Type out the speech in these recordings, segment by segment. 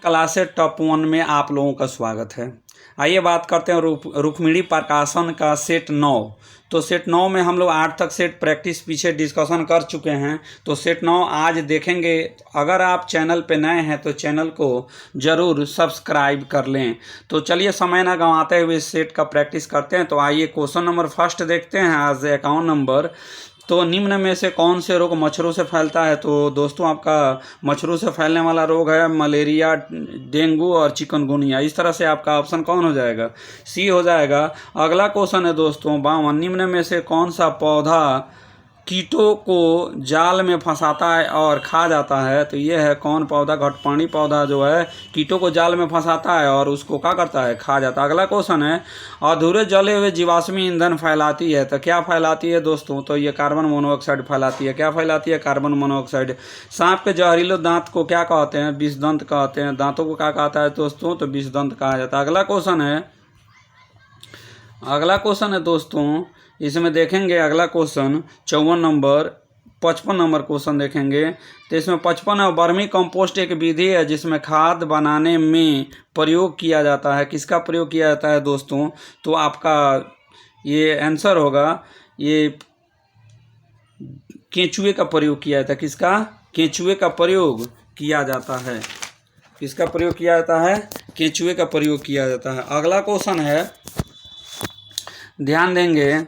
Classes top 1 में आप लोगों का स्वागत है। आइए बात करते हैं रुक्मिणी प्रकाशन का सेट 9। तो सेट 9 में हम लोग 8 तक सेट प्रैक्टिस पीछे डिस्कशन कर चुके हैं। तो सेट 9 आज देखेंगे। अगर आप चैनल पे नए हैं तो चैनल को ज़रूर सब्सक्राइब कर लें। तो चलिए समय ना गंवाते हुए सेट का प्रैक्टिस करते हैं। तो आइए क्वेश्चन नंबर फर्स्ट देखते हैं। आज 51 नंबर। तो निम्न में से कौन से रोग मच्छरों से फैलता है? तो दोस्तों आपका मच्छरों से फैलने वाला रोग है मलेरिया, डेंगू और चिकनगुनिया। इस तरह से आपका ऑप्शन कौन हो जाएगा? सी हो जाएगा। अगला क्वेश्चन है दोस्तों 52। निम्न में से कौन सा पौधा कीटों को जाल में फंसाता है और खा जाता है? तो ये है कौन पौधा? घटपर्णी पौधा जो है कीटों को जाल में फंसाता है और उसको क्या करता है? खा जाता है। अगला क्वेश्चन है अधूरे जले हुए जीवाश्मी ईंधन फैलाती है। तो क्या फैलाती है दोस्तों? तो ये कार्बन मोनोऑक्साइड फैलाती है। क्या फैलाती है? Carbon monoxide. सांप के जहरीले दांत को क्या कहते हैं? विषदंत कहते हैं। दांतों को क्या कहता है दोस्तों? तो विषदंत कहा जाता है। अगला क्वेश्चन है दोस्तों, इसमें देखेंगे अगला क्वेश्चन 54 नंबर 55 नंबर क्वेश्चन देखेंगे। तो इसमें 55 है वर्मी कंपोस्ट एक विधि है जिसमें खाद बनाने में प्रयोग किया जाता है। किसका प्रयोग किया जाता है दोस्तों? तो आपका ये आंसर होगा ये केंचुए का प्रयोग किया जाता है। किसका? केंचुए का प्रयोग किया जाता है। किसका प्रयोग किया जाता है? केंचुए का प्रयोग किया जाता है। अगला क्वेश्चन है, ध्यान देंगे,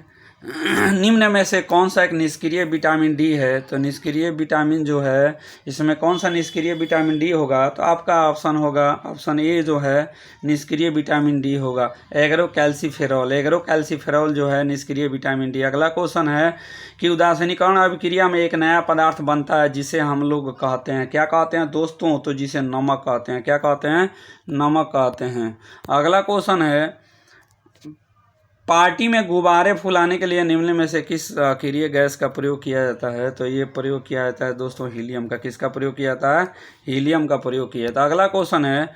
निम्न में से कौन सा एक निष्क्रिय विटामिन डी है? तो निष्क्रिय विटामिन जो है इसमें कौन सा निष्क्रिय विटामिन डी होगा? तो आपका ऑप्शन होगा ऑप्शन ए जो है निष्क्रिय विटामिन डी होगा। एग्रोकैल्सिफेरॉल जो है निष्क्रिय विटामिन डी। अगला क्वेश्चन है कि उदासीनीकरण अभिक्रिया में एक नया पदार्थ बनता है जिसे हम लोग कहते हैं, क्या कहते हैं दोस्तों? तो जिसे नमक कहते हैं। क्या कहते हैं? नमक कहते हैं। अगला क्वेश्चन है पार्टी में गुब्बारे फुलाने के लिए निम्न में से किस अक्रिय गैस का प्रयोग किया जाता है? तो ये प्रयोग किया जाता है दोस्तों हीलियम का। किसका प्रयोग किया जाता है? हीलियम का प्रयोग किया जाता है। अगला क्वेश्चन है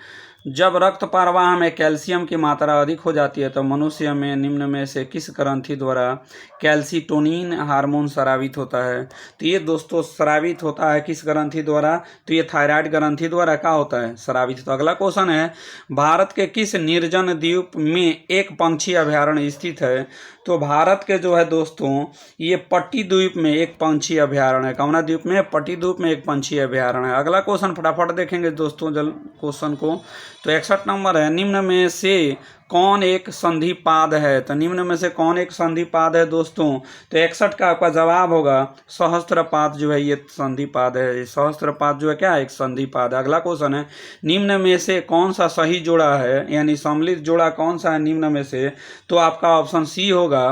जब रक्त प्रवाह में कैल्शियम की मात्रा अधिक हो जाती है तो मनुष्य में निम्न में से किस ग्रंथि द्वारा कैल्सिटोनिन हार्मोन स्रावित होता है? तो ये दोस्तों स्रावित होता है किस ग्रंथि द्वारा? तो ये थायराइड ग्रंथि द्वारा क्या होता है? स्रावित। तो अगला क्वेश्चन है भारत के किस निर्जन द्वीप में एक पंछी अभयारण्य स्थित है? तो भारत के जो है दोस्तों ये पट्टी द्वीप में एक पंछी अभयारण्य है। कौना द्वीप में? पट्टी द्वीप में एक पंछी अभयारण्य है। अगला क्वेश्चन फटाफट देखेंगे दोस्तों क्वेश्चन को। तो 61 नंबर है निम्न में से कौन एक संधिपाद है? तो निम्न में से कौन एक संधिपाद है दोस्तों? तो 61 का आपका जवाब होगा सहस्त्रपाद जो है ये संधिपाद है। सहस्त्रपाद जो है क्या है? एक संधिपाद। अगला क्वेश्चन है निम्न में से कौन सा सही जोड़ा है यानी सम्मिलित जोड़ा कौन सा है निम्न में से? तो आपका ऑप्शन सी होगा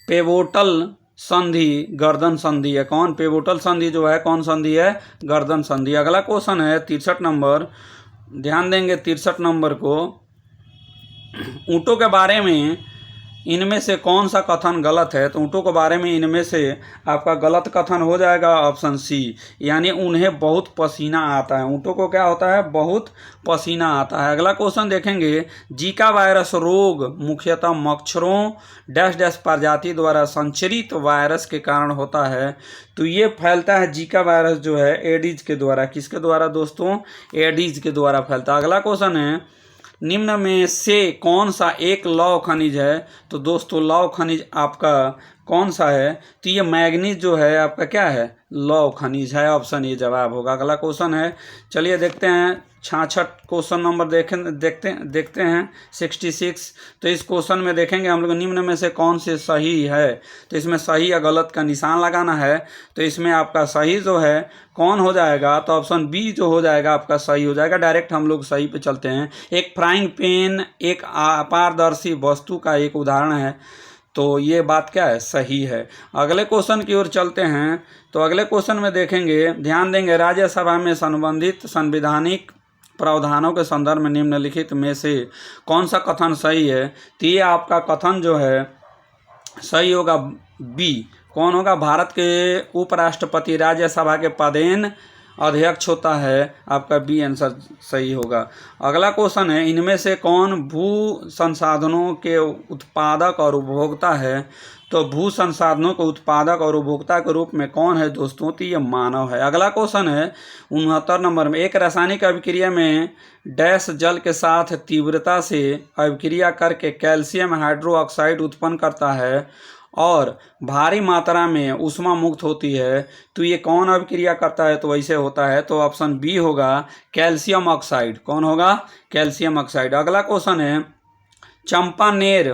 पेवोटल संधि, गर्दन संधि है। कौन? पेवोटल संधि जो है कौन संधि है? गर्दन संधि। अगला क्वेश्चन है 63 नंबर, ध्यान देंगे 63 नंबर को। ऊँटों के बारे में इनमें से कौन सा कथन गलत है? तो ऊँटों के बारे में इनमें से आपका गलत कथन हो जाएगा ऑप्शन सी, यानी उन्हें बहुत पसीना आता है। ऊँटों को क्या होता है? बहुत पसीना आता है। अगला क्वेश्चन देखेंगे जीका वायरस रोग मुख्यतः मच्छरों डैश डैश प्रजाति द्वारा संचरित वायरस के कारण होता है। तो ये फैलता है जीका वायरस जो है एडीज के द्वारा। किसके द्वारा दोस्तों? एडीज के द्वारा फैलता है। अगला क्वेश्चन है निम्न में से कौन सा एक लौह खनिज है? तो दोस्तों लौह खनिज आपका कौन सा है? तो ये मैग्नीज जो है आपका क्या है? लौह खनिज है। ऑप्शन ये जवाब होगा। अगला क्वेश्चन है, चलिए देखते हैं 66 क्वेश्चन नंबर देखते हैं 66। तो इस क्वेश्चन में देखेंगे हम लोग निम्न में से कौन से सही है? तो इसमें सही या गलत का निशान लगाना है। तो इसमें आपका सही जो है कौन हो जाएगा? तो ऑप्शन बी जो हो जाएगा आपका सही हो जाएगा। डायरेक्ट हम लोग सही पे चलते हैं। एक फ्राइंग पैन एक अपारदर्शी वस्तु का एक उदाहरण है। तो ये बात क्या है? सही है। अगले क्वेश्चन की ओर चलते हैं। तो अगले क्वेश्चन में देखेंगे, ध्यान देंगे राज्यसभा में संबंधित संवैधानिक प्रावधानों के संदर्भ में निम्नलिखित में से कौन सा कथन सही है? तो ये आपका कथन जो है सही होगा बी। कौन होगा? भारत के उपराष्ट्रपति राज्यसभा के पदेन अध्यक्ष होता है। आपका बी आंसर सही होगा। अगला क्वेश्चन है, इनमें से कौन भू संसाधनों के उत्पादक और उपभोक्ता है? तो भू संसाधनों के उत्पादक और उपभोक्ता के रूप में कौन है दोस्तों? तो ये मानव है। अगला क्वेश्चन है 69 नंबर में, एक रासायनिक अभिक्रिया में डैश जल के साथ तीव्रता से अभिक्रिया करके कैल्शियम हाइड्रोक्साइड उत्पन्न करता है और भारी मात्रा में ऊष्मा मुक्त होती है, तो ये कौन अभिक्रिया करता है? तो वैसे होता है, तो ऑप्शन बी होगा कैल्शियम ऑक्साइड। कौन होगा? Calcium oxide. अगला क्वेश्चन है, चंपानेर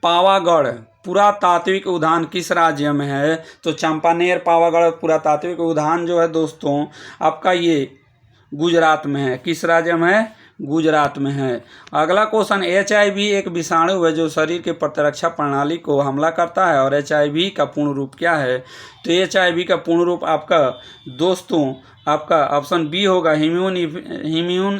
पावागढ़ पुरातात्विक उद्यान किस राज्य में है? तो चंपानेर पावागढ़ पुरातात्विक उद्यान जो है दोस्तों आपका ये गुजरात में है। किस राज्य में है? गुजरात में है। अगला क्वेश्चन, HIV एक विषाणु है जो शरीर के प्रतिरक्षा प्रणाली को हमला करता है और HIV का पूर्ण रूप क्या है? तो HIV का पूर्ण रूप आपका दोस्तों आपका ऑप्शन बी होगा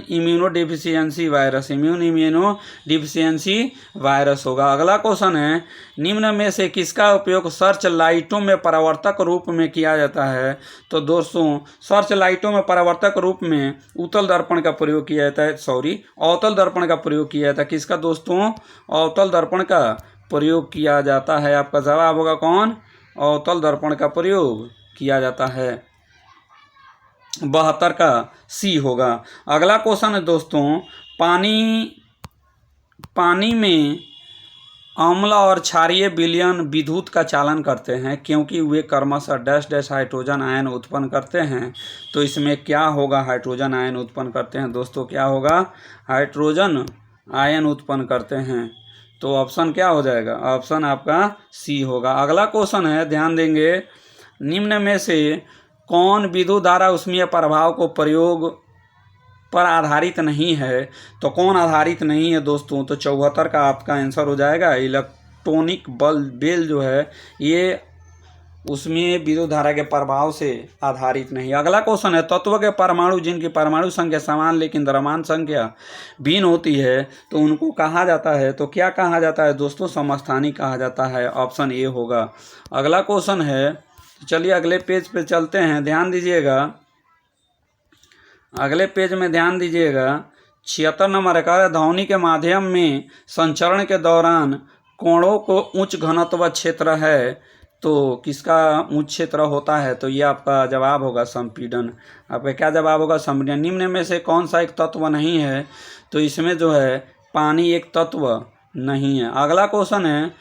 इम्यूनोडेफिशिएंसी वायरस। इम्यूनोडेफिशिएंसी वायरस होगा। अगला क्वेश्चन है, निम्न में से किसका उपयोग सर्च लाइटों में परावर्तक रूप में किया जाता है? तो दोस्तों सर्च लाइटों में परावर्तक रूप में उत्तल दर्पण का प्रयोग किया जाता है, अवतल दर्पण का प्रयोग किया जाता है। किसका दोस्तों? अवतल दर्पण का प्रयोग किया जाता है। आपका जवाब होगा कौन? अवतल दर्पण का प्रयोग किया जाता है। 72 का सी होगा। अगला क्वेश्चन है दोस्तों, पानी में अम्ल और क्षारीय विलयन विद्युत का चालन करते हैं क्योंकि वे क्रमशः डैश डैश हाइड्रोजन आयन उत्पन्न करते हैं। तो इसमें क्या होगा? हाइड्रोजन आयन उत्पन्न करते हैं दोस्तों। क्या होगा? हाइड्रोजन आयन उत्पन्न करते हैं। तो ऑप्शन क्या हो जाएगा? ऑप्शन आपका सी होगा। अगला क्वेश्चन है, ध्यान देंगे, निम्न में से कौन विद्युत धारा ऊष्मीय प्रभाव को प्रयोग पर आधारित नहीं है? तो कौन आधारित नहीं है दोस्तों? तो 74 का आपका आंसर हो जाएगा इलेक्ट्रॉनिक बेल जो है ये ऊष्मीय विद्युत धारा के प्रभाव से आधारित नहीं। अगला क्वेश्चन है, तत्व के परमाणु जिनकी परमाणु संख्या समान लेकिन द्रव्यमान संख्या भिन्न होती है तो उनको कहा जाता है? तो क्या कहा जाता है दोस्तों? समस्थानिक कहा जाता है। ऑप्शन ए होगा। अगला क्वेश्चन है, चलिए अगले पेज पे चलते हैं, ध्यान दीजिएगा। अगले पेज में ध्यान दीजिएगा, 76 नंबर का, ध्वनि के माध्यम में संचरण के दौरान कोणों को उच्च घनत्व क्षेत्र है, तो किसका उच्च क्षेत्र होता है? तो ये आपका जवाब होगा संपीड़न। आपका क्या जवाब होगा? संपीड़न। निम्न में से कौन सा एक तत्व नहीं है? तो इसमें जो है पानी एक तत्व नहीं है। अगला क्वेश्चन है,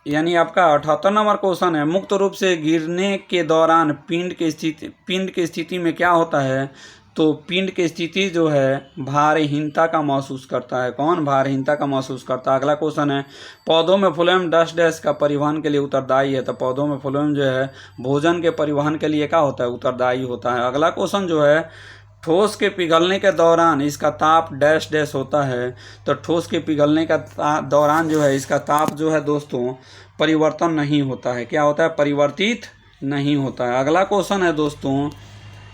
यानी आपका 78 नंबर क्वेश्चन है, मुक्त रूप से गिरने के दौरान पिंड की स्थिति में क्या होता है? तो पिंड की स्थिति जो है भारहीनता का महसूस करता है। कौन भारहीनता का महसूस करता है? अगला क्वेश्चन है, पौधों में फ्लोएम डस्ट डैश का परिवहन के लिए उत्तरदायी है? तो पौधों में फ्लोएम जो है भोजन के परिवहन के लिए क्या होता है? उत्तरदायी होता है। अगला क्वेश्चन जो है, ठोस के पिघलने के दौरान इसका ताप डैश डैश होता है। तो ठोस के पिघलने का दौरान जो है इसका ताप जो है दोस्तों परिवर्तन नहीं होता है। क्या होता है? परिवर्तित नहीं होता है। अगला क्वेश्चन है दोस्तों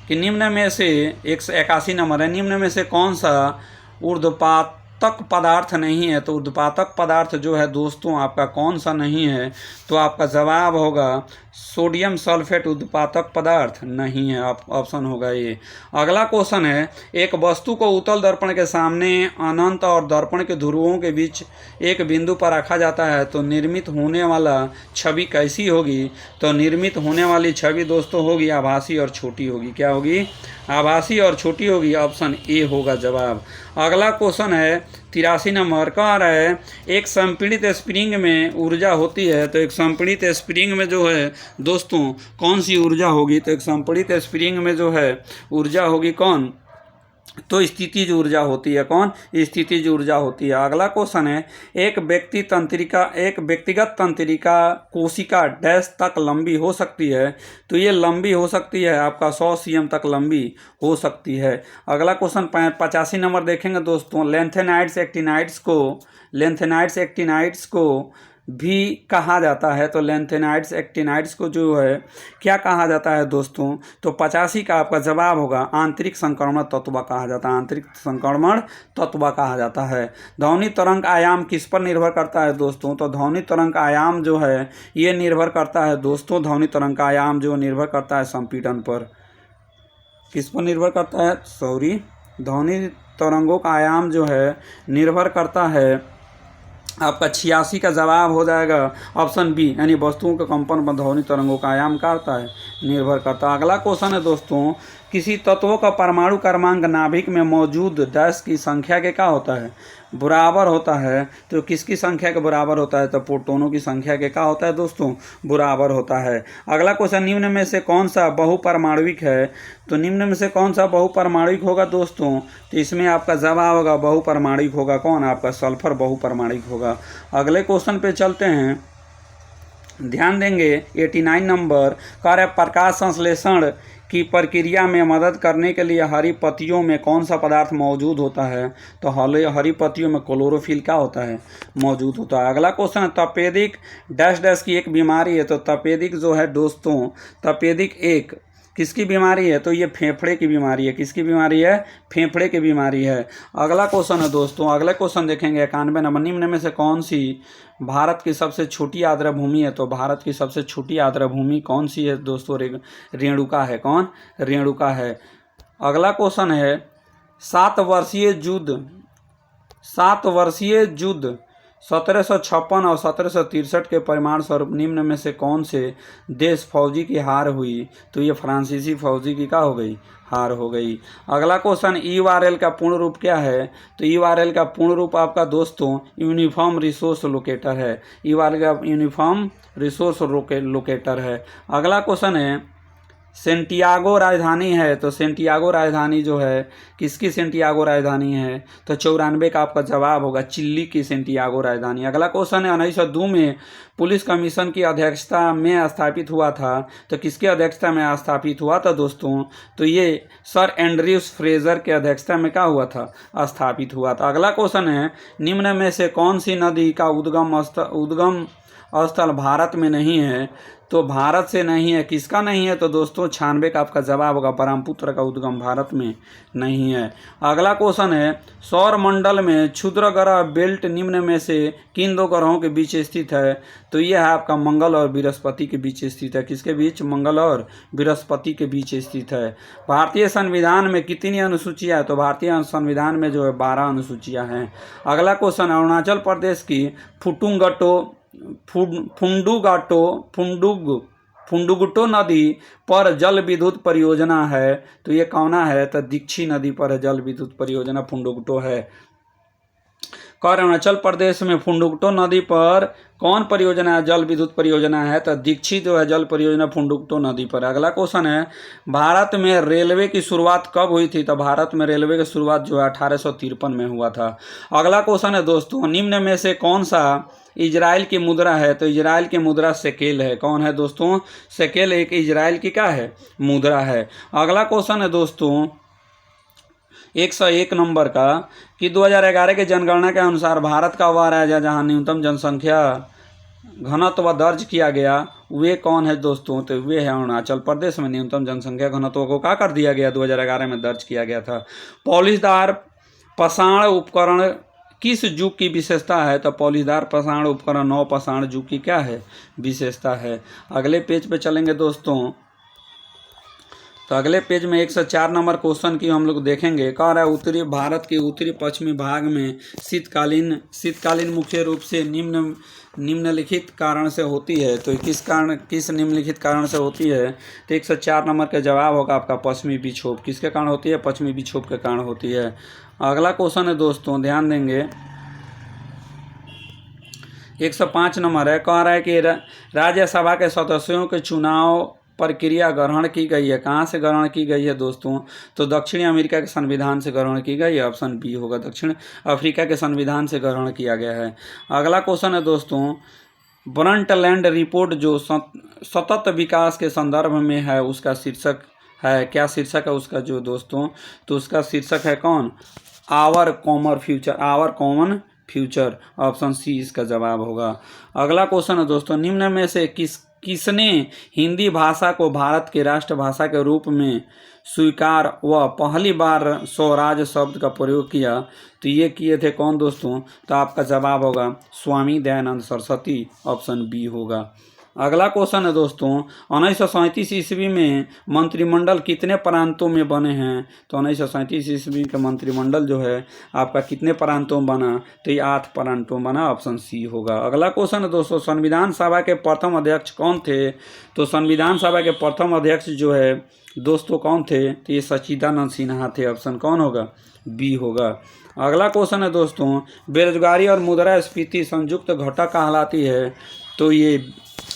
कि निम्न में से 181 नंबर है, निम्न में से कौन सा ऊर्ध्वपातक पदार्थ नहीं है? तो ऊर्ध्वपातक पदार्थ जो है दोस्तों आपका कौन सा नहीं है? तो आपका जवाब होगा सोडियम सल्फेट ऊर्ध्वपातक पदार्थ नहीं है। ऑप्शन होगा ये। अगला क्वेश्चन है, एक वस्तु को उत्तल दर्पण के सामने अनंत और दर्पण के ध्रुवों के बीच एक बिंदु पर रखा जाता है तो निर्मित होने वाला छवि कैसी होगी? तो निर्मित होने वाली छवि दोस्तों होगी आभासी और छोटी होगी। क्या होगी? आभासी और छोटी होगी। ऑप्शन ए होगा जवाब। अगला क्वेश्चन है 83 नंबर, कह रहा है एक संपीड़ित स्प्रिंग में ऊर्जा होती है। तो एक संपीड़ित स्प्रिंग में जो है दोस्तों कौन सी ऊर्जा होगी? तो एक संपीड़ित स्प्रिंग में जो है ऊर्जा होगी कौन? तो स्थितिज ऊर्जा होती है। कौन? स्थितिज ऊर्जा होती है। अगला क्वेश्चन है, एक व्यक्तिगत तंत्रिका कोशिका डैश तक लंबी हो सकती है? तो ये लंबी हो सकती है आपका 100 cm तक लंबी हो सकती है। अगला क्वेश्चन 85 नंबर देखेंगे दोस्तों, लेंथेनाइड्स एक्टिनाइड्स को भी कहा जाता है। तो लेंथेनाइड्स एक्टिनाइड्स को जो है क्या कहा जाता है दोस्तों? तो 85 का आपका जवाब होगा आंतरिक संक्रमण तत्व कहा जाता है। आंतरिक संक्रमण तत्व कहा जाता है। ध्वनि तरंग आयाम किस पर निर्भर करता है दोस्तों? तो ध्वनि तरंग आयाम जो है ये निर्भर करता है दोस्तों, ध्वनि तरंग आयाम जो निर्भर करता है संपीड़न पर। किस पर निर्भर करता है, सॉरी, ध्वनि तरंगों का आयाम जो है निर्भर करता है, आपका 86 का जवाब हो जाएगा ऑप्शन बी, यानी वस्तुओं के कंपन पर ध्वनि तरंगों का आयाम करता है, निर्भर करता है। अगला क्वेश्चन है दोस्तों, किसी तत्वों का परमाणु क्रमांक नाभिक में मौजूद डैश की संख्या के क्या होता है, बराबर होता है। तो किसकी संख्या के बराबर होता है, तो प्रोटॉनों की संख्या के क्या होता है दोस्तों, बराबर होता है। अगला क्वेश्चन, निम्न में से कौन सा बहुपरमाणुविक है, तो निम्न में से कौन सा बहुपरमाणुविक होगा दोस्तों, तो इसमें आपका जवाब होगा बहुपरमाणुविक होगा कौन, आपका सल्फर बहुपरमाणुविक होगा। अगले क्वेश्चन पे चलते हैं, ध्यान देंगे 89 नंबर, कार्य प्रकाश संश्लेषण की प्रक्रिया में मदद करने के लिए हरी पत्तियों में कौन सा पदार्थ मौजूद होता है, तो हरी पत्तियों में क्लोरोफिल क्या होता है, मौजूद होता है। अगला क्वेश्चन है, तपेदिक डैश डैश की एक बीमारी है, तो तपेदिक जो है दोस्तों, तपेदिक एक किसकी बीमारी है, तो ये फेफड़े की बीमारी है। किसकी बीमारी है, फेफड़े की बीमारी है। अगला क्वेश्चन है दोस्तों, अगला क्वेश्चन देखेंगे 91 नंबर, निम्न में से कौन सी भारत की सबसे छोटी आर्द्र भूमि है, तो भारत की सबसे छोटी आर्द्र भूमि कौन सी है दोस्तों, रेणुका है। कौन, रेणुका है। अगला क्वेश्चन है, 7 वर्षीय युद्ध 1756 और 1763 के परिणाम स्वरूप निम्न में से कौन से देश फौजी की हार हुई, तो ये फ्रांसीसी फौजी की क्या हो गई, हार हो गई। अगला क्वेश्चन, यूआरएल का पूर्ण रूप क्या है, तो यूआरएल का पूर्ण रूप आपका दोस्तों यूनिफॉर्म रिसोर्स लोकेटर है। यूआरएल का यूनिफॉर्म रिसोर्स लोकेटर है। अगला क्वेश्चन है, सेंटियागो राजधानी है, तो सेंटियागो राजधानी जो है किसकी सेंटियागो राजधानी है, तो 94 का आपका जवाब होगा चिली की सेंटियागो राजधानी। अगला क्वेश्चन है, 1902 में पुलिस कमीशन की अध्यक्षता में स्थापित हुआ था, तो किसकी अध्यक्षता में स्थापित हुआ था दोस्तों, तो ये सर एंड्रयूस फ्रेजर के अध्यक्षता में क्या हुआ था, स्थापित हुआ था। अगला क्वेश्चन है, निम्न में से कौन सी नदी का उद्गम स्थल भारत में नहीं है, तो भारत से नहीं है, किसका नहीं है, तो दोस्तों 96 का आपका जवाब होगा ब्रह्मपुत्र का उद्गम भारत में नहीं है। अगला क्वेश्चन है, सौर मंडल में क्षुद्र ग्रह बेल्ट निम्न में से किन दो ग्रहों के बीच स्थित है, तो यह है आपका मंगल और बृहस्पति के बीच स्थित है। किसके बीच, मंगल और बृहस्पति के बीच स्थित है। भारतीय संविधान में कितनी अनुसूचियाँ है, तो भारतीय संविधान में जो है 12 अनुसूचियाँ हैं। अगला क्वेश्चन, अरुणाचल प्रदेश की फुंडुगटो नदी पर जल विद्युत परियोजना है, तो ये कौना है, तो दीक्षी नदी पर जल विद्युत परियोजना फुंडुगटो है। अरुणाचल प्रदेश में फुंडुगटो नदी पर कौन परियोजना है, जल विद्युत परियोजना है, तो दीक्षी जो है जल परियोजना फुंडुगटो नदी पर। अगला क्वेश्चन है, भारत में रेलवे की शुरुआत कब हुई थी, तो भारत में रेलवे की शुरुआत जो है 1853 में हुआ था। अगला क्वेश्चन है दोस्तों, निम्न में से कौन सा इजराइल की मुद्रा है, तो इजराइल की मुद्रा शेकेल है। कौन है दोस्तों, शेकेल एक इजराइल की क्या है, मुद्रा है। अगला क्वेश्चन है दोस्तों 101 नंबर का, कि 2011 के जनगणना के अनुसार भारत का वह राज्य जहां न्यूनतम जनसंख्या घनत्व दर्ज किया गया वे कौन है दोस्तों, तो वे है अरुणाचल प्रदेश में न्यूनतम जनसंख्या घनत्व को क्या कर दिया गया, 2011 में दर्ज किया गया था। पॉलिशदार पाषाण उपकरण किस युग की विशेषता है, तो पॉलिशदार पाषाण उपकरण नव पाषाण युग की क्या है, विशेषता है। अगले पेज पे चलेंगे दोस्तों, तो अगले पेज में 104 नंबर क्वेश्चन की हम लोग देखेंगे। कह रहा है, उत्तरी भारत के उत्तरी पश्चिमी भाग में शीतकालीन मुख्य रूप से निम्नलिखित कारण से होती है, तो किस निम्नलिखित कारण से होती है, तो 104 नंबर का जवाब होगा आपका पश्चिमी विक्षोभ। किसके कारण होती है, पश्चिमी विक्षोभ के कारण होती है। अगला क्वेश्चन है दोस्तों, ध्यान देंगे 105 नंबर है। कह रहा है कि राज्यसभा के सदस्यों के चुनाव प्रक्रिया ग्रहण की गई है, कहाँ से ग्रहण की गई है दोस्तों, तो दक्षिणी अमेरिका के संविधान से ग्रहण की गई है, ऑप्शन बी होगा, दक्षिण अफ्रीका के संविधान से ग्रहण किया गया है। अगला क्वेश्चन है दोस्तों, ब्रंटलैंड रिपोर्ट जो सतत विकास के संदर्भ में है, उसका शीर्षक है, क्या शीर्षक है उसका जो दोस्तों, तो उसका शीर्षक है कौन, our common future, option C इसका जवाब होगा। अगला क्वेश्चन है दोस्तों, निम्न में से किसने हिंदी भाषा को भारत के राष्ट्रभाषा के रूप में स्वीकार व पहली बार स्वराज शब्द का प्रयोग किया, तो ये किए थे कौन दोस्तों, तो आपका जवाब होगा स्वामी दयानंद सरस्वती, ऑप्शन बी होगा। अगला क्वेश्चन है दोस्तों, 1937 ईस्वी में मंत्रिमंडल कितने प्रांतों में बने हैं? तो 1937 ईस्वी का मंत्रिमंडल जो है आपका कितने प्रांतों में बना? तो ये 8 प्रांतों में बना, ऑप्शन सी होगा। अगला क्वेश्चन है दोस्तों, संविधान सभा के प्रथम अध्यक्ष कौन थे? तो संविधान सभा के प्रथम अध्यक्ष जो है दोस्तों कौन थे? तो ये सच्चिदानंद सिन्हा थे, ऑप्शन कौन होगा? बी होगा। अगला क्वेश्चन है दोस्तों, बेरोजगारी और मुद्रास्फीति संयुक्त घटक कहलाती है, तो ये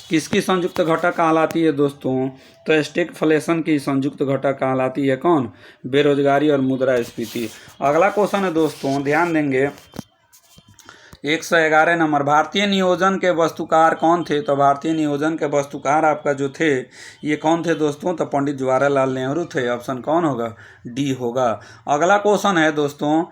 किसकी संयुक्त घटक कहलाती है दोस्तों? तो स्टैगफ्लेशन की संयुक्त घटक कहलाती है कौन? बेरोजगारी और मुद्रास्फीति। अगला क्वेश्चन है दोस्तों, ध्यान देंगे 111 नंबर, भारतीय नियोजन के वस्तुकार कौन थे? तो भारतीय नियोजन के वस्तुकार आपका जो थे ये कौन थे दोस्तों? तो पंडित जवाहरलाल नेहरू थे, ऑप्शन कौन होगा? डी होगा। अगला क्वेश्चन है दोस्तों,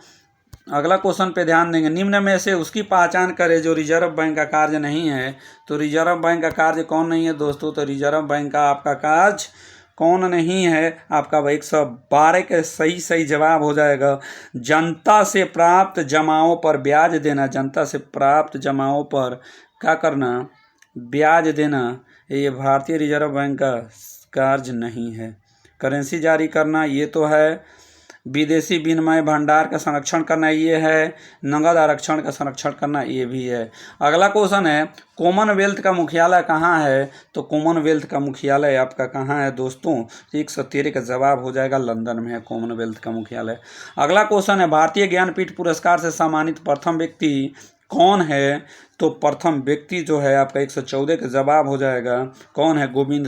अगला क्वेश्चन पे ध्यान देंगे, निम्न में से उसकी पहचान करें जो रिजर्व बैंक का कार्य नहीं है। तो रिजर्व बैंक का कार्य कौन नहीं है दोस्तों? तो रिजर्व बैंक का आपका कार्य कौन नहीं है? आपका 112 के सही जवाब हो जाएगा, जनता से प्राप्त जमाओं पर ब्याज देना। जनता से प्राप्त जमाओं पर क्या करना? ब्याज देना। ये भारतीय रिजर्व बैंक का कार्य नहीं है। करेंसी जारी करना ये तो है, विदेशी विनिमय भंडार का संरक्षण करना ये है, नगद आरक्षण का संरक्षण करना ये भी है। अगला क्वेश्चन है, कॉमनवेल्थ का मुख्यालय कहाँ है? तो कॉमनवेल्थ का मुख्यालय आपका कहाँ है दोस्तों? 113 का जवाब हो जाएगा लंदन में है कॉमनवेल्थ का मुख्यालय। अगला क्वेश्चन है, भारतीय ज्ञानपीठ पुरस्कार से सम्मानित प्रथम व्यक्ति कौन है? तो प्रथम व्यक्ति जो है आपका 114 का जवाब हो जाएगा कौन है? गोविंद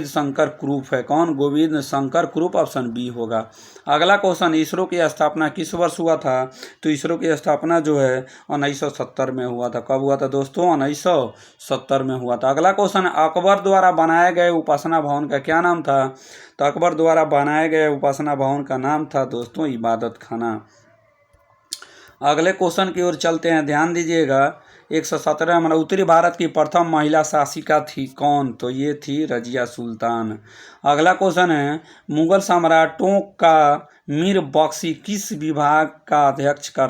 शंकर क्रूप है। कौन? गोविंद शंकर क्रूप, ऑप्शन बी होगा। अगला क्वेश्चन, इसरो की स्थापना किस वर्ष हुआ था? तो इसरो की स्थापना जो है 1970 में हुआ था। कब हुआ था दोस्तों? 1970 में हुआ था। अगला क्वेश्चन, अकबर द्वारा बनाए गए उपासना भवन का क्या नाम था? तो अकबर द्वारा बनाए गए उपासना भवन का नाम था दोस्तों इबादत खाना। अगले क्वेश्चन की ओर चलते हैं, ध्यान दीजिएगा 117 नंबर, उत्तरी भारत की प्रथम महिला शासिका थी कौन? तो ये थी रजिया सुल्तान। अगला क्वेश्चन है, मुगल सम्राटों का मीर बख्शी किस विभाग का अध्यक्षता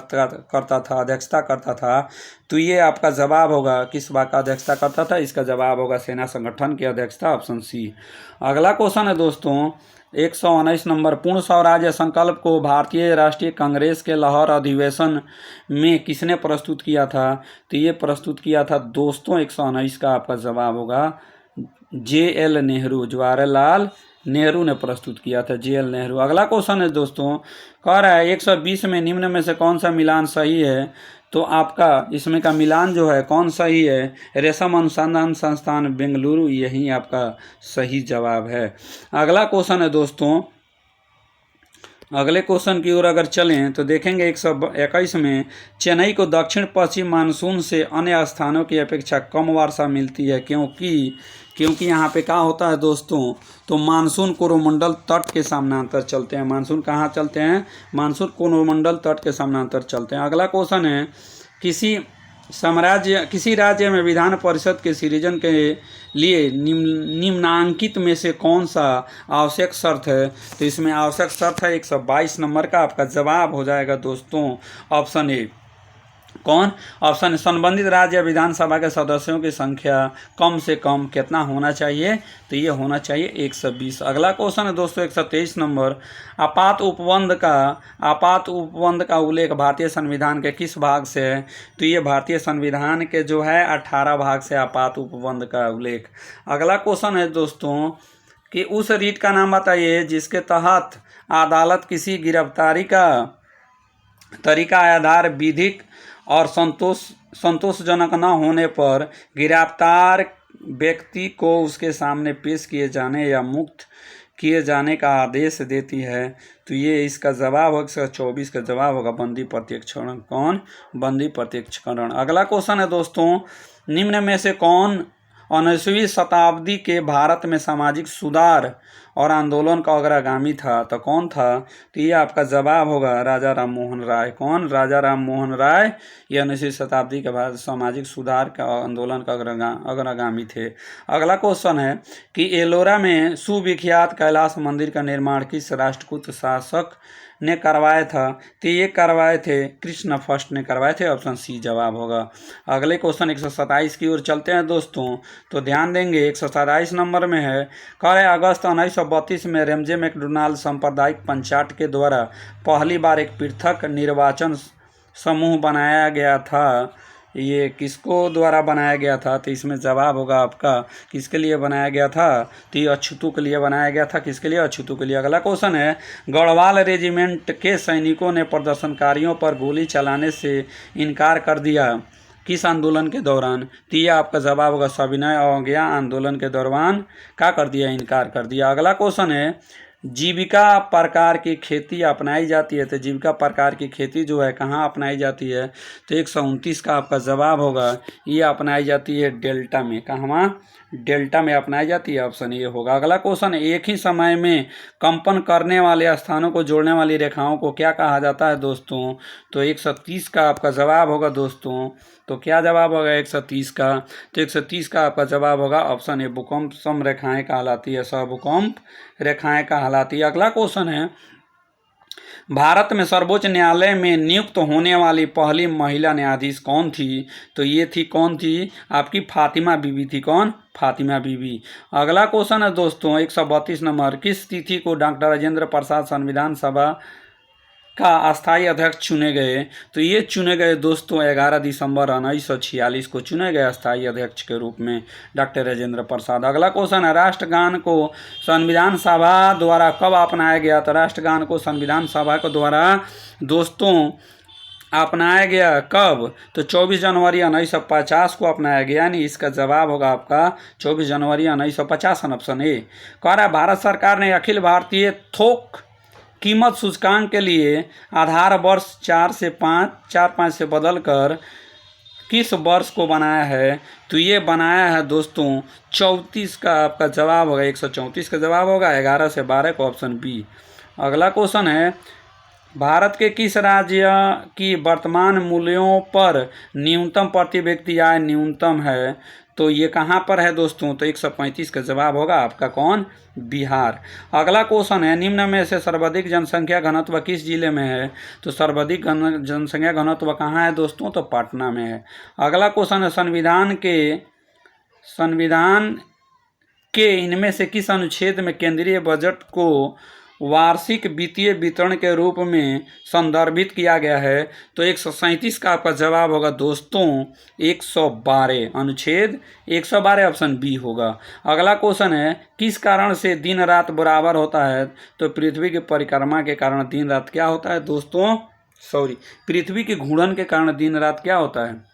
करता था? तो ये आपका जवाब होगा, किस विभाग का अध्यक्षता करता था? इसका जवाब होगा सेना संगठन की अध्यक्षता, ऑप्शन सी। अगला क्वेश्चन है दोस्तों 119 नंबर, पूर्ण स्वराज्य संकल्प को भारतीय राष्ट्रीय कांग्रेस के लाहौर अधिवेशन में किसने प्रस्तुत किया था? तो ये प्रस्तुत किया था दोस्तों 119 का आपका जवाब होगा JL नेहरू, जवाहरलाल नेहरू ने प्रस्तुत किया था, JL नेहरू। अगला क्वेश्चन है दोस्तों, कह रहा है 120 में निम्न में से कौन सा मिलान सही है? तो आपका इसमें का मिलान जो है कौन सही है? रेशम अनुसंधान संस्थान बेंगलुरु, यही आपका सही जवाब है। अगला क्वेश्चन है दोस्तों, अगले क्वेश्चन की ओर अगर चलें तो देखेंगे 121 में, चेन्नई को दक्षिण पश्चिम मानसून से अन्य स्थानों की अपेक्षा कम वर्षा मिलती है क्योंकि यहाँ पे क्या होता है दोस्तों? तो मानसून कोरोमंडल तट के समानांतर चलते हैं। मानसून कहाँ चलते हैं? मानसून कोरोमंडल तट के समानांतर चलते हैं। अगला क्वेश्चन है, किसी राज्य में विधान परिषद के सृजन के लिए निम्नांकित में से कौन सा आवश्यक शर्त है? तो इसमें आवश्यक शर्त है 122 नंबर का आपका जवाब हो जाएगा दोस्तों ऑप्शन ए। कौन? ऑप्शन, संबंधित राज्य विधानसभा के सदस्यों की संख्या कम से कम कितना होना चाहिए? तो ये होना चाहिए 120। अगला क्वेश्चन है दोस्तों 123 नंबर, आपात उपबंध का उल्लेख भारतीय संविधान के किस भाग से है? तो ये भारतीय संविधान के जो है 18 भाग से आपात उपबंध का उल्लेख। अगला क्वेश्चन है दोस्तों कि उस रीट का नाम बताइए जिसके तहत अदालत किसी गिरफ्तारी का तरीका आधार विधिक और संतोषजनक न होने पर गिरफ्तार व्यक्ति को उसके सामने पेश किए जाने या मुक्त किए जाने का आदेश देती है। तो ये इसका जवाब होगा 124 का जवाब होगा बंदी प्रत्यक्षीकरण। कौन? बंदी प्रत्यक्षीकरण। अगला क्वेश्चन है दोस्तों, निम्न में से कौन 19वीं शताब्दी के भारत में सामाजिक सुधार और आंदोलन का अग्रगामी था, तो कौन था? तो ये आपका जवाब होगा राजा राम मोहन राय। कौन? राजा राम मोहन राय। ये 19वीं शताब्दी के बाद सामाजिक सुधार का आंदोलन का अग्रगामी थे। अगला क्वेश्चन है कि एलोरा में सुविख्यात कैलाश मंदिर का निर्माण किस राष्ट्रकूट शासक ने करवाया था? तो ये करवाए थे कृष्ण फर्स्ट ने करवाए थे। ऑप्शन सी जवाब होगा। अगले क्वेश्चन 127 की ओर चलते हैं दोस्तों, तो ध्यान देंगे 127 नंबर में है, कह रहे अगस्त 1932 में रेमजे मैकडोनाल्ड सांप्रदायिक पंचायत के द्वारा पहली बार एक पृथक निर्वाचन समूह बनाया गया था। ये किसको द्वारा बनाया गया था? तो इसमें जवाब होगा आपका किसके लिए बनाया गया था? तो ये अछूतों के लिए बनाया गया था। किसके लिए? अछूतों के लिए। अगला क्वेश्चन है, गढ़वाल रेजिमेंट के सैनिकों ने प्रदर्शनकारियों पर गोली चलाने से इनकार कर दिया किस आंदोलन के दौरान? तो ये आपका जवाब होगा सविनय अवज्ञा आंदोलन के दौरान क्या कर दिया? इनकार कर दिया। अगला क्वेश्चन है, जीविका प्रकार की खेती अपनाई जाती है। तो जीविका प्रकार की खेती जो है कहाँ अपनाई जाती है? तो 129 का आपका जवाब होगा, ये अपनाई जाती है डेल्टा में। कहाँ? डेल्टा में अपनाई जाती है। ऑप्शन ये होगा। अगला क्वेश्चन, एक ही समय में कंपन करने वाले स्थानों को जोड़ने वाली रेखाओं को क्या कहा जाता है दोस्तों? तो 130 का आपका जवाब होगा दोस्तों। तो क्या जवाब होगा 130 का? तो 130 का आपका जवाब होगा ऑप्शन ए, भूकंप सम रेखाएं कहलाती है, सहभूकंप रेखाएं कहलाती है। अगला क्वेश्चन है, भारत में सर्वोच्च न्यायालय में नियुक्त होने वाली पहली महिला न्यायाधीश कौन थी? तो ये थी कौन थी? आपकी फातिमा बीबी थी। कौन? फातिमा बीबी। अगला क्वेश्चन है दोस्तों 132 नंबर, किस तिथि को डॉक्टर राजेंद्र प्रसाद संविधान सभा का अस्थायी अध्यक्ष चुने गए? तो ये चुने गए दोस्तों 11 दिसंबर 1946 को चुने गए अस्थायी अध्यक्ष के रूप में डॉक्टर राजेंद्र प्रसाद। अगला क्वेश्चन है, राष्ट्रगान को संविधान सभा द्वारा कब अपनाया गया? तो राष्ट्रगान को संविधान सभा के द्वारा दोस्तों अपनाया गया कब? तो 24 जनवरी 1950 को अपनाया गया। यानी इसका जवाब होगा आपका 24 जनवरी 1950। Option A. कह रहा है, भारत सरकार ने अखिल भारतीय थोक कीमत सूचकांक के लिए आधार वर्ष 4-5 से बदलकर किस वर्ष को बनाया है? तो ये बनाया है दोस्तों 34 का आपका जवाब होगा। 134 का जवाब होगा। 11 से 12 को ऑप्शन बी। अगला क्वेश्चन है, भारत के किस राज्य की वर्तमान मूल्यों पर न्यूनतम प्रति व्यक्ति आय न्यूनतम है? तो ये कहाँ पर है दोस्तों? तो 135 का जवाब होगा आपका कौन? बिहार। अगला क्वेश्चन है, निम्न में से सर्वाधिक जनसंख्या घनत्व किस जिले में है? तो सर्वाधिक जनसंख्या घनत्व कहाँ है दोस्तों? तो पटना में है। अगला क्वेश्चन है, संविधान के इनमें से किस अनुच्छेद में केंद्रीय बजट को वार्षिक वित्तीय वितरण के रूप में संदर्भित किया गया है? तो 137 का आपका जवाब होगा दोस्तों 112, अनुच्छेद 112 ऑप्शन बी होगा। अगला क्वेश्चन है, किस कारण से दिन रात बराबर होता है? तो पृथ्वी की परिक्रमा के कारण दिन रात क्या होता है दोस्तों? पृथ्वी के घूर्णन के कारण दिन रात क्या होता है?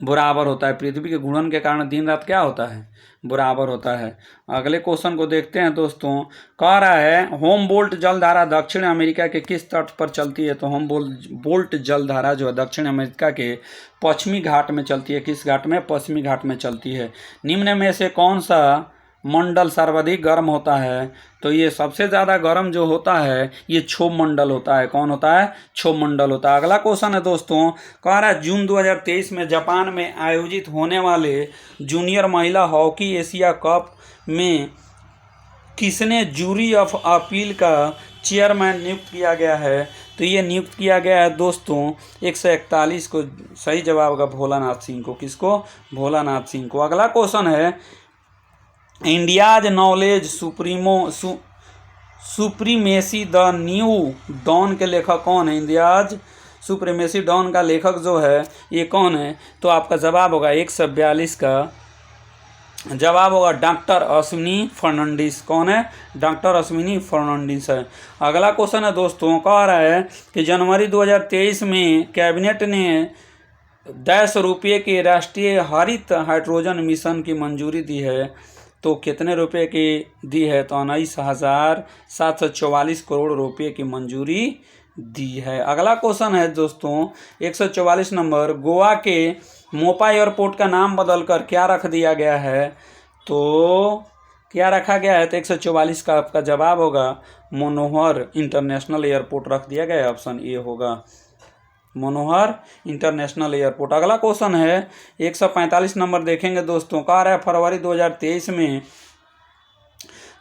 बराबर होता है। पृथ्वी के घूर्णन के कारण दिन रात क्या होता है? बराबर होता है। अगले क्वेश्चन को देखते हैं दोस्तों, कह रहा है, होमबोल्ट जलधारा दक्षिण अमेरिका के किस तट पर चलती है? तो होमबोल्ट जलधारा जो है दक्षिण अमेरिका के पश्चिमी घाट में चलती है। किस घाट में? पश्चिमी घाट में चलती है। निम्न में से कौन सा मंडल सर्वाधिक गर्म होता है? तो ये सबसे ज़्यादा गर्म जो होता है ये क्षोभ मंडल होता है। कौन होता है? क्षोभ मंडल होता है। अगला क्वेश्चन है दोस्तों, कह रहा है, जून 2023 में जापान में आयोजित होने वाले जूनियर महिला हॉकी एशिया कप में किसने जूरी ऑफ अपील का चेयरमैन नियुक्त किया गया है? तो ये नियुक्त किया गया है दोस्तों 141 को। सही जवाब होगा भोलानाथ सिंह को। किसको? भोलानाथ सिंह को। अगला क्वेश्चन है, India's knowledge supremacy the new dawn के लेखक कौन है? इंडियाज सुप्रीमेसी डॉन का लेखक जो है ये कौन है? तो आपका जवाब होगा 142 का जवाब होगा डॉक्टर अश्विनी फर्नांडिस। कौन है? डॉक्टर अश्विनी फर्नांडिस है। अगला क्वेश्चन है दोस्तों, कह रहा है कि जनवरी 2023 में कैबिनेट ने ₹10 के राष्ट्रीय हरित हाइड्रोजन मिशन की मंजूरी दी है। तो कितने रुपए की दी है? तो 19,744 करोड़ रुपए की मंजूरी दी है। अगला क्वेश्चन है दोस्तों 144 नंबर, गोवा के मोपा एयरपोर्ट का नाम बदलकर क्या रख दिया गया है? तो क्या रखा गया है? तो 144 का आपका जवाब होगा मनोहर इंटरनेशनल एयरपोर्ट रख दिया गया है। ऑप्शन ए होगा मनोहर इंटरनेशनल एयरपोर्ट। अगला क्वेश्चन है 145 नंबर देखेंगे दोस्तों। कह रहा है फरवरी 2023 में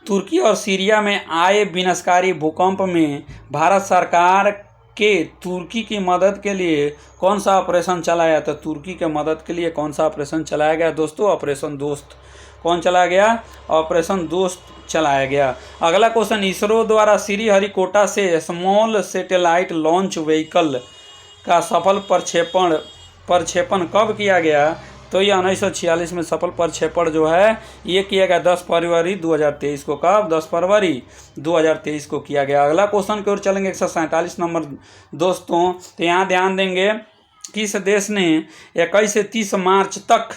तुर्की और सीरिया में आए विनाशकारी भूकंप में भारत सरकार के तुर्की की मदद के लिए कौन सा ऑपरेशन चलाया? तो तुर्की के मदद के लिए कौन सा ऑपरेशन चलाया गया दोस्तों? ऑपरेशन दोस्त। कौन चलाया गया? ऑपरेशन दोस्त चलाया गया। अगला क्वेश्चन, इसरो द्वारा श्रीहरिकोटा से स्मॉल सैटेलाइट लॉन्च व्हीकल का सफल प्रक्षेपण कब किया गया? तो ये 1946 में सफल प्रक्षेपण जो है ये किया गया 10 फरवरी 2023 को। कब? 10 फरवरी 2023 को किया गया। अगला क्वेश्चन की ओर चलेंगे 147 नंबर दोस्तों। तो यहाँ ध्यान देंगे, किस देश ने 21 से 30 मार्च तक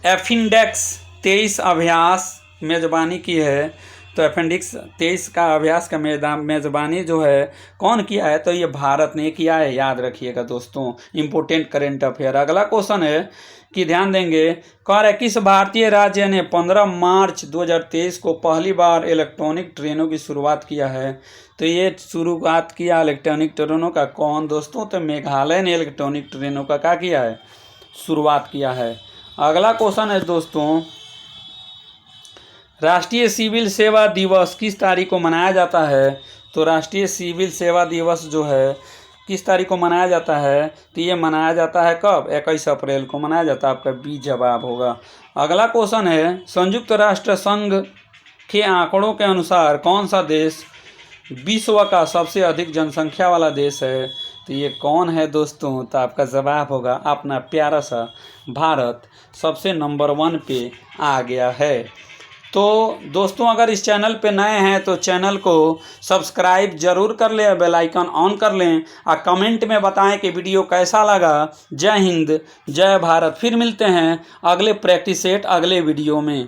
एफिंडेक्स 23 अभ्यास मेजबानी की है? तो अपेंडिक्स 23 का अभ्यास का मेजबानी जो है कौन किया है? तो ये भारत ने किया है, याद रखिएगा दोस्तों, इंपोर्टेंट करेंट अफेयर। अगला क्वेश्चन है कि ध्यान देंगे, कह रहा है किस भारतीय राज्य ने 15 मार्च 2023 को पहली बार इलेक्ट्रॉनिक ट्रेनों की शुरुआत किया है? तो ये शुरुआत किया इलेक्ट्रॉनिक ट्रेनों का कौन दोस्तों? तो मेघालय ने इलेक्ट्रॉनिक ट्रेनों का क्या किया है? शुरुआत किया है। अगला क्वेश्चन है दोस्तों, राष्ट्रीय सिविल सेवा दिवस किस तारीख को मनाया जाता है? तो राष्ट्रीय सिविल सेवा दिवस जो है किस तारीख को मनाया जाता है? तो ये मनाया जाता है कब? 21 अप्रैल को मनाया जाता है। आपका बी जवाब होगा। अगला क्वेश्चन है, संयुक्त राष्ट्र संघ के आंकड़ों के अनुसार कौन सा देश विश्व का सबसे अधिक जनसंख्या वाला देश है? तो ये कौन है दोस्तों? तो आपका जवाब होगा अपना प्यारा सा भारत सबसे नंबर 1 पे आ गया है। तो दोस्तों अगर इस चैनल पे नए हैं तो चैनल को सब्सक्राइब जरूर कर लें, बेल आइकन ऑन कर लें और कमेंट में बताएं कि वीडियो कैसा लगा। जय हिंद, जय भारत। फिर मिलते हैं अगले प्रैक्टिस सेट अगले वीडियो में।